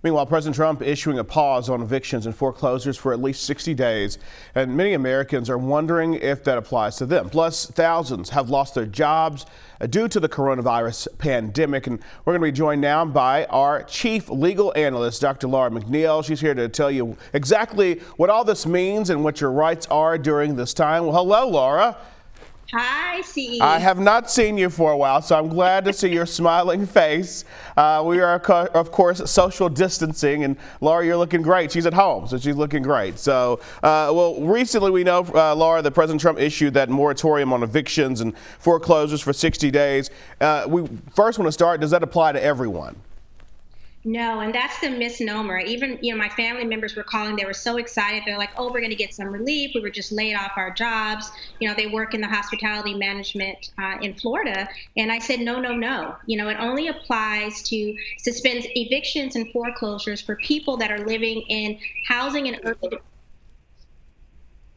Meanwhile, President Trump issuing a pause on evictions and foreclosures for at least 60 days, and many Americans are wondering if that applies to them. Plus, thousands have lost their jobs due to the coronavirus pandemic, and we're going to be joined now by our chief legal analyst, Dr. Laura McNeal. She's here to tell you exactly what all this means and what your rights are during this time. Well, hello, Laura. Hi, CE. I have not seen you for a while, so I'm glad to see your smiling face. We are, of course, social distancing, and Laura, you're looking great. She's at home, so she's looking great. So, well, recently we know, Laura, that President Trump issued that moratorium on evictions and foreclosures for 60 days. We first want to start, does that apply to everyone? No, and that's the misnomer. Even, my family members were calling. They were so excited. They're like, oh, we're going to get some relief. We were just laid off our jobs. They work in the hospitality management in Florida. And I said, no, no, no. It only applies to suspend evictions and foreclosures for people that are living in housing and urban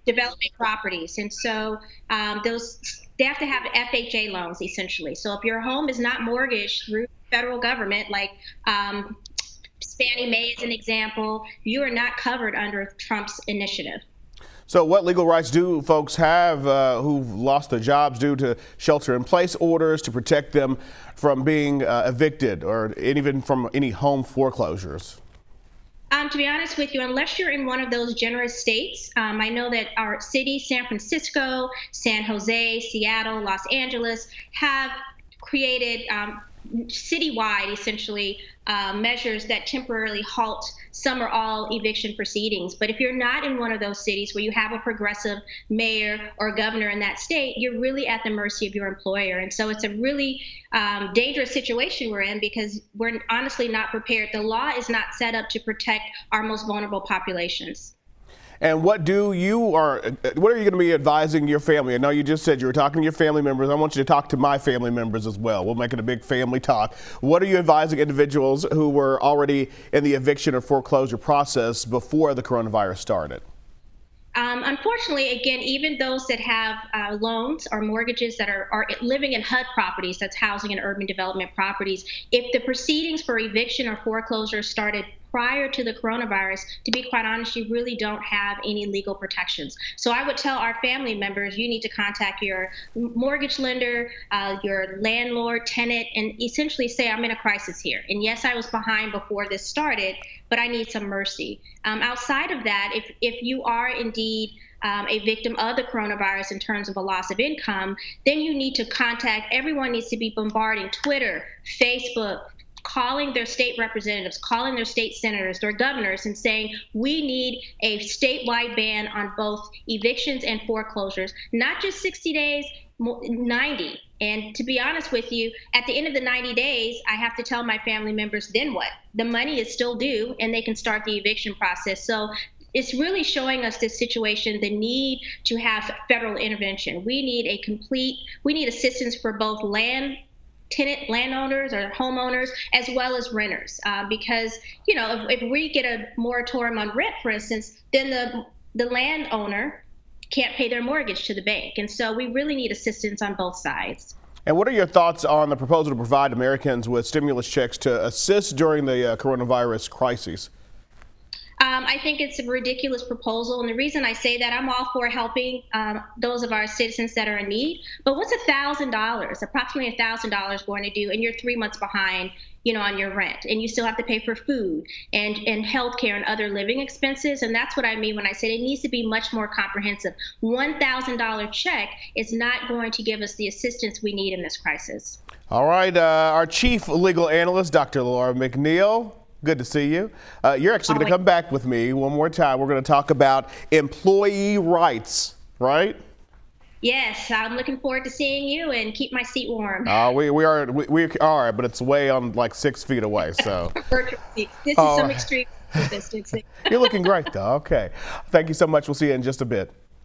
development properties. And so they have to have FHA loans, essentially. So if your home is not mortgaged through federal government, like Fannie Mae is an example, you are not covered under Trump's initiative. So what legal rights do folks have who've lost their jobs due to shelter-in-place orders to protect them from being evicted or even from any home foreclosures? To be honest with you, unless you're in one of those generous states, I know that our cities, San Francisco, San Jose, Seattle, Los Angeles, have created citywide, essentially, measures that temporarily halt some or all eviction proceedings. But if you're not in one of those cities where you have a progressive mayor or governor in that state, you're really at the mercy of your employer. And so it's a really dangerous situation we're in because we're honestly not prepared. The law is not set up to protect our most vulnerable populations. And what are you going to be advising your family? I know you just said you were talking to your family members. I want you to talk to my family members as well. We'll make it a big family talk. What are you advising individuals who were already in the eviction or foreclosure process before the coronavirus started? Unfortunately, again, even those that have loans or mortgages that are living in HUD properties, that's housing and urban development properties, if the proceedings for eviction or foreclosure started prior to the coronavirus, to be quite honest, you really don't have any legal protections. So I would tell our family members, you need to contact your mortgage lender, your landlord, tenant, and essentially say, I'm in a crisis here. And yes, I was behind before this started, but I need some mercy. Outside of that, if you are indeed a victim of the coronavirus in terms of a loss of income, then you need to everyone needs to be bombarding Twitter, Facebook, calling their state representatives, calling their state senators, their governors, and saying, we need a statewide ban on both evictions and foreclosures, not just 60 days, 90. And to be honest with you, at the end of the 90 days, I have to tell my family members, then what? The money is still due and they can start the eviction process. So it's really showing us this situation, the need to have federal intervention. We need assistance for both landowners or homeowners as well as renters, because if we get a moratorium on rent, for instance, then the landowner can't pay their mortgage to the bank, and so we really need assistance on both sides. And what are your thoughts on the proposal to provide Americans with stimulus checks to assist during the coronavirus crisis? I think it's a ridiculous proposal, and the reason I say that, I'm all for helping those of our citizens that are in need, but what's $1,000, approximately $1,000 going to do, and you're 3 months behind, on your rent, and you still have to pay for food and healthcare and other living expenses, and that's what I mean when I said it needs to be much more comprehensive. $1,000 check is not going to give us the assistance we need in this crisis. All right, our chief legal analyst, Dr. Laura McNeal. Good to see you. You're actually going to come back with me one more time. We're going to talk about employee rights, right? Yes, I'm looking forward to seeing you and keep my seat warm. We are, but it's way on like 6 feet away. So this is some extreme distancing. You're looking great, though. Okay. Thank you so much. We'll see you in just a bit.